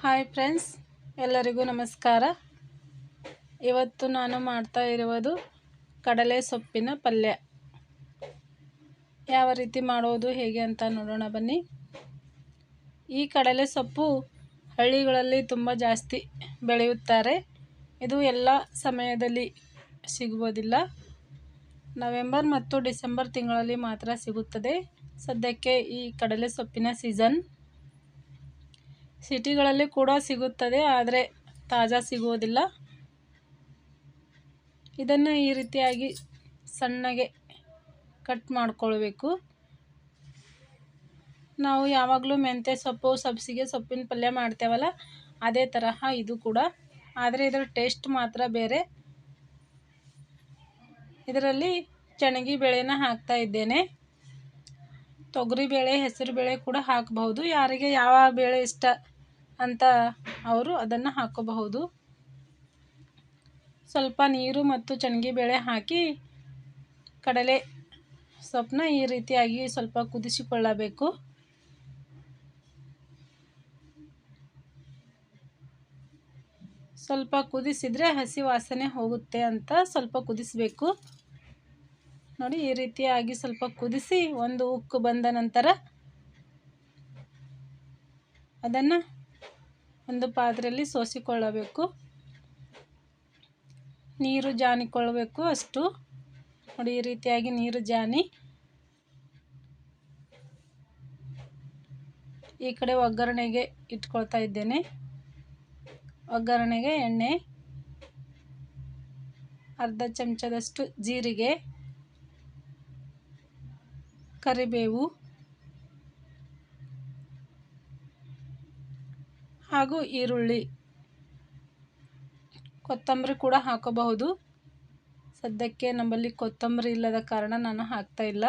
Hi friends, ಎಲ್ಲರಿಗೂ ನಮಸ್ಕಾರ. ಇವತ್ತು ನಾನು ಮಾಡ್ತಾ ಇರುವುದು ಕಡಲೆ ಸೊಪ್ಪಿನ ಪಲ್ಯ. ಯಾವ ರೀತಿ ಮಾಡೋದು ಹೇಗೆ ಅಂತ ನೋಡೋಣ ಬನ್ನಿ. ಈ ಕಡಲೆ ಸೊಪ್ಪು ಹಳ್ಳಿಗಳಲ್ಲಿ ತುಂಬ ಜಾಸ್ತಿ ಬೆಳೆಯುತ್ತಾರೆ. ಇದು ಎಲ್ಲ ಸಮಯದಲ್ಲಿ ಸಿಗುವುದಿಲ್ಲ. ನವೆಂಬರ್ ಮತ್ತು ಡಿಸೆಂಬರ್ ತಿಂಗಳಲ್ಲಿ ಮಾತ್ರ ಸಿಗುತ್ತದೆ. ಸದ್ಯಕ್ಕೆ ಈ ಕಡಲೆ ಸೊಪ್ಪಿನ ಸೀಸನ್. ಸಿಟಿಗಳಲ್ಲಿ ಕೂಡ ಸಿಗುತ್ತದೆ, ಆದರೆ ತಾಜಾ ಸಿಗುವುದಿಲ್ಲ. ಇದನ್ನು ಈ ರೀತಿಯಾಗಿ ಸಣ್ಣಗೆ ಕಟ್ ಮಾಡಿಕೊಳ್ಬೇಕು. ನಾವು ಯಾವಾಗಲೂ ಮೆಂತ್ಯ ಸೊಪ್ಪು, ಸಬ್ಸಿಗೆ ಸೊಪ್ಪಿನ ಪಲ್ಯ ಮಾಡ್ತೇವಲ್ಲ, ಅದೇ ತರಹ ಇದು ಕೂಡ. ಆದರೆ ಇದರ ಟೇಸ್ಟ್ ಮಾತ್ರ ಬೇರೆ. ಇದರಲ್ಲಿ ಚಣಗಿ ಬೇಳೆನ ಹಾಕ್ತಾ ಇದ್ದೇನೆ. ತೊಗರಿಬೇಳೆ, ಹೆಸರು ಬೇಳೆ ಕೂಡ ಹಾಕಬಹುದು. ಯಾರಿಗೆ ಯಾವ ಬೇಳೆ ಇಷ್ಟ ಅಂತ ಅವರು ಅದನ್ನು ಹಾಕಬಹುದು. ಸ್ವಲ್ಪ ನೀರು ಮತ್ತು ಚಣಗಿ ಬೇಳೆ ಹಾಕಿ ಕಡಲೆ ಸೊಪ್ಪನ್ನ ಈ ರೀತಿಯಾಗಿ ಸ್ವಲ್ಪ ಕುದಿಸಿಕೊಳ್ಳಬೇಕು. ಸ್ವಲ್ಪ ಕುದಿಸಿದರೆ ಹಸಿ ವಾಸನೆ ಹೋಗುತ್ತೆ ಅಂತ ಸ್ವಲ್ಪ ಕುದಿಸಬೇಕು. ನೋಡಿ, ಈ ರೀತಿಯಾಗಿ ಸ್ವಲ್ಪ ಕುದಿಸಿ ಒಂದು ಉಕ್ಕು ಬಂದ ನಂತರ ಅದನ್ನು ಒಂದು ಪಾತ್ರೆಯಲ್ಲಿ ಸೋಸಿಕೊಳ್ಳಬೇಕು. ನೀರು ಜಾನಿಕೊಳ್ಳಬೇಕು ಅಷ್ಟು. ನೋಡಿ, ಈ ರೀತಿಯಾಗಿ ನೀರು ಜಾನಿ ಈ ಕಡೆ ಒಗ್ಗರಣೆಗೆ ಇಟ್ಕೊಳ್ತಾ ಇದ್ದೇನೆ. ಒಗ್ಗರಣೆಗೆ ಎಣ್ಣೆ, ಅರ್ಧ ಚಮಚದಷ್ಟು ಜೀರಿಗೆ, ಕರಿಬೇವು ಹಾಗೂ ಈರುಳ್ಳಿ, ಕೊತ್ತಂಬರಿ ಕೂಡ ಹಾಕಬಹುದು. ಸದ್ಯಕ್ಕೆ ನಮ್ಮಲ್ಲಿ ಕೊತ್ತಂಬರಿ ಇಲ್ಲದ ಕಾರಣ ನಾನು ಹಾಕ್ತಾ ಇಲ್ಲ.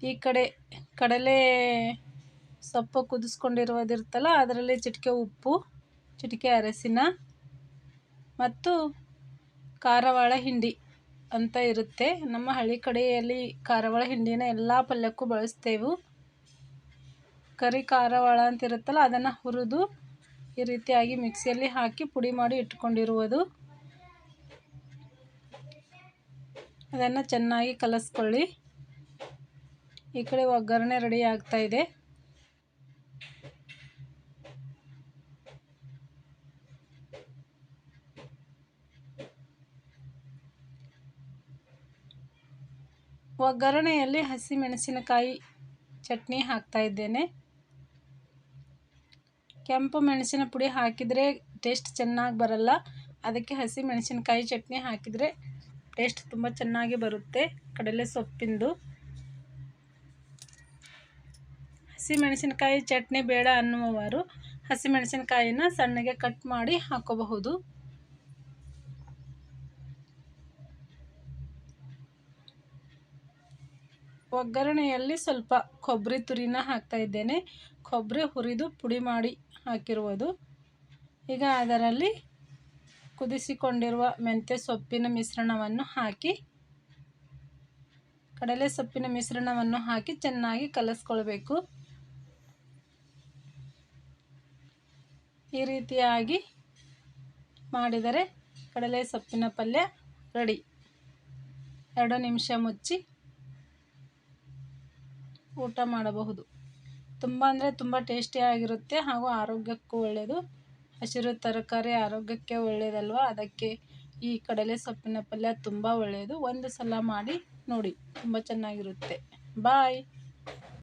ಈ ಕಡೆ ಕಡಲೆ ಸೊಪ್ಪು ಕುದಿಸ್ಕೊಂಡಿರುವುದಿರ್ತಲ್ಲ, ಅದರಲ್ಲಿ ಚಿಟಿಕೆ ಉಪ್ಪು, ಚಿಟಿಕೆ ಅರಸಿನ ಮತ್ತು ಕಾರವಾಳ ಹಿಂಡಿ ಅಂತ ಇರುತ್ತೆ. ನಮ್ಮ ಹಳ್ಳಿ ಕಡೆಯಲ್ಲಿ ಕಾರವಾಳ ಹಿಂಡಿನ ಎಲ್ಲ ಪಲ್ಯಕ್ಕೂ ಬಳಸ್ತೇವೆ. ಕರಿ ಕಾರವಾಳ ಅಂತ ಇರುತ್ತಲ್ಲ, ಅದನ್ನು ಹುರಿದು ಈ ರೀತಿಯಾಗಿ ಮಿಕ್ಸಿಯಲ್ಲಿ ಹಾಕಿ ಪುಡಿ ಮಾಡಿ ಇಟ್ಕೊಂಡಿರುವುದು. ಅದನ್ನು ಚೆನ್ನಾಗಿ ಕಲಸ್ಕೊಳ್ಳಿ. ಈ ಕಡೆ ಒಗ್ಗರಣೆ ರೆಡಿ ಆಗ್ತಾ ಇದೆ. ಒಗ್ಗರಣೆಯಲ್ಲಿ ಹಸಿ ಮೆಣಸಿನಕಾಯಿ ಚಟ್ನಿ ಹಾಕ್ತಾ ಇದ್ದೇನೆ. ಕೆಂಪು ಮೆಣಸಿನ ಪುಡಿ ಹಾಕಿದರೆ ಟೇಸ್ಟ್ ಚೆನ್ನಾಗಿ ಬರಲ್ಲ. ಅದಕ್ಕೆ ಹಸಿ ಮೆಣಸಿನಕಾಯಿ ಚಟ್ನಿ ಹಾಕಿದರೆ ಟೇಸ್ಟ್ ತುಂಬ ಚೆನ್ನಾಗಿ ಬರುತ್ತೆ ಕಡಲೆ ಸೊಪ್ಪಿಂದು. ಹಸಿ ಮೆಣಸಿನಕಾಯಿ ಚಟ್ನಿ ಬೇಡ ಅನ್ನುವವರು ಹಸಿ ಮೆಣಸಿನಕಾಯಿನ ಸಣ್ಣಗೆ ಕಟ್ ಮಾಡಿ ಹಾಕೋಬಹುದು. ಒಗ್ಗರಣೆಯಲ್ಲಿ ಸ್ವಲ್ಪ ಕೊಬ್ಬರಿ ತುರಿನ ಹಾಕ್ತಾ ಇದ್ದೇನೆ. ಕೊಬ್ಬರಿ ಹುರಿದು ಪುಡಿ ಮಾಡಿ ಹಾಕಿರುವುದು. ಈಗ ಅದರಲ್ಲಿ ಕುದಿಸಿಕೊಂಡಿರುವ ಮೆಂತ್ಯ ಸೊಪ್ಪಿನ ಮಿಶ್ರಣವನ್ನು ಹಾಕಿ, ಕಡಲೆ ಸೊಪ್ಪಿನ ಮಿಶ್ರಣವನ್ನು ಹಾಕಿ ಚೆನ್ನಾಗಿ ಕಲಸ್ಕೊಳ್ಬೇಕು. ಈ ರೀತಿಯಾಗಿ ಮಾಡಿದರೆ ಕಡಲೆ ಸೊಪ್ಪಿನ ಪಲ್ಯ ರೆಡಿ. 2 ನಿಮಿಷ ಮುಚ್ಚಿ ಊಟ ಮಾಡಬಹುದು. ತುಂಬ ಅಂದರೆ ತುಂಬ ಟೇಸ್ಟಿಯಾಗಿರುತ್ತೆ ಹಾಗೂ ಆರೋಗ್ಯಕ್ಕೂ ಒಳ್ಳೆಯದು. ಹಸಿರು ತರಕಾರಿ ಆರೋಗ್ಯಕ್ಕೆ ಒಳ್ಳೆಯದಲ್ವ, ಅದಕ್ಕೆ ಈ ಕಡಲೆ ಸೊಪ್ಪಿನ ಪಲ್ಯ ತುಂಬ ಒಳ್ಳೆಯದು. ಒಂದು ಸಲ ಮಾಡಿ ನೋಡಿ, ತುಂಬ ಚೆನ್ನಾಗಿರುತ್ತೆ. ಬಾಯ್.